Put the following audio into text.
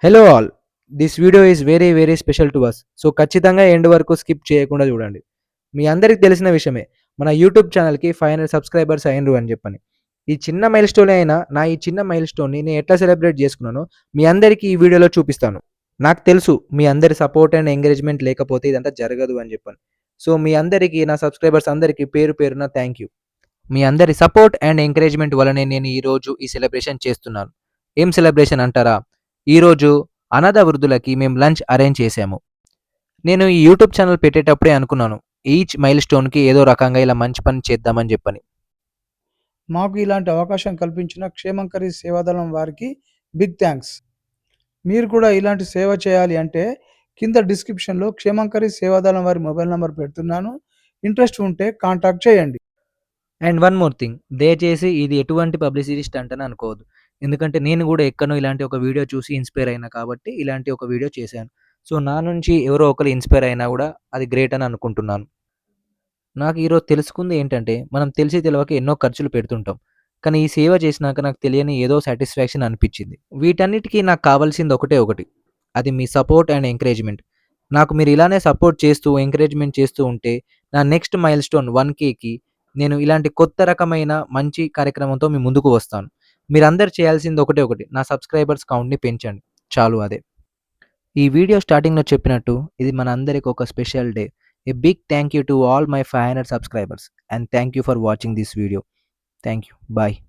Hello all. This video is very very special to us. So ఖచ్చితంగా end వరకు skip చేయకుండా చూడండి. మీ అందరికి తెలిసిన విషయమే. మన యూట్యూబ్ ఛానల్‌కి 500 సబ్స్క్రైబర్స్ అయ్యిండ్రు అని చెప్పని. ఈ చిన్న మైల్‌స్టోనే అయినా నా ఈ చిన్న మైల్‌స్టోన్‌ని నేను ఎట్లా సెలబ్రేట్ చేసుకున్నానో మీ అందరికీ ఈ వీడియోలో చూపిస్తాను. నాకు తెలుసు మీ అందరి సపోర్ట్ అండ్ ఎంకరేజ్‌మెంట్ లేకపోతే ఇదంతా జరగదు అని చెప్పని. సో మీ అందరికీ నా సబ్స్క్రైబర్స్ అందరికీ పేరు పేరున థాంక్ యూ. మీ అందరి సపోర్ట్ అండ్ ఎంకరేజ్‌మెంట్ వల్లనే నేను ఈరోజు ఈ సెలబ్రేషన్ చేస్తున్నాను. ఏం సెలబ్రేషన్ అంటారా? ఈరోజు అనాథ వృద్ధులకి మేము లంచ్ అరేంజ్ చేశాము. నేను ఈ యూట్యూబ్ ఛానల్ పెట్టేటప్పుడే అనుకున్నాను. ఈచ్ మైల్‌స్టోన్‌కి ఏదో రకంగా ఇలా మంచి పని చేద్దామని చెప్పని. మాకు ఇలాంటి అవకాశం కల్పించిన క్షేమంకరి సేవాదళం వారికి బిగ్ థ్యాంక్స్. మీరు కూడా ఇలాంటి సేవ చేయాలి అంటే కింద డిస్క్రిప్షన్లో క్షేమంకరి సేవాదళం వారి మొబైల్ నంబర్ పెడుతున్నాను. ఇంట్రెస్ట్ ఉంటే కాంటాక్ట్ చేయండి. అండ్ వన్ మోర్ థింగ్, దయచేసి ఇది ఎటువంటి పబ్లిసిటీ స్టంట్ అని అనుకోవద్దు. ఎందుకంటే నేను కూడా ఎక్కడనో ఇలాంటి ఒక వీడియో చూసి ఇన్‌స్పైర్ అయినా కాబట్టి ఇలాంటి ఒక వీడియో చేశాను. సో నా నుంచి ఎవరో ఒకరు ఇన్‌స్పైర్ అయినా కూడా అది గ్రేట్ అని అనుకుంటున్నాను. నాకు ఈరోజు తెలుసుకుంది ఏంటంటే, మనం తెలిసి తెలవక ఎన్నో ఖర్చులు పెడుతుంటాం. కానీ ఈ సేవ చేసినాక నాకు తెలియని ఏదో సాటిస్ఫాక్షన్ అనిపిచ్చింది. వీటన్నిటికి నాకు కావాల్సింది ఒకటే ఒకటి. అది మీ సపోర్ట్ అండ్ ఎంకరేజ్‌మెంట్. నాకు మీరు ఇలానే సపోర్ట్ చేస్తూ, ఎంకరేజ్‌మెంట్ చేస్తూ ఉంటే, నా నెక్స్ట్ మైల్‌స్టోన్ 1,000కి నేను ఇలాంటి కొత్త రకమైన మంచి కార్యక్రమంతో మీ ముందుకు వస్తాను. మీరందరూ చేయాల్సింది ఒకటే ఒకటి. నా సబ్స్క్రైబర్స్ కౌంట్‌ని పెంచండి. చాలు అదే. ఈ వీడియో స్టార్టింగ్‌లో చెప్పినట్టు ఇది మనందరికి ఒక special day. A big thank you to all my 500 subscribers and thank you for watching this video. Thank you. Bye.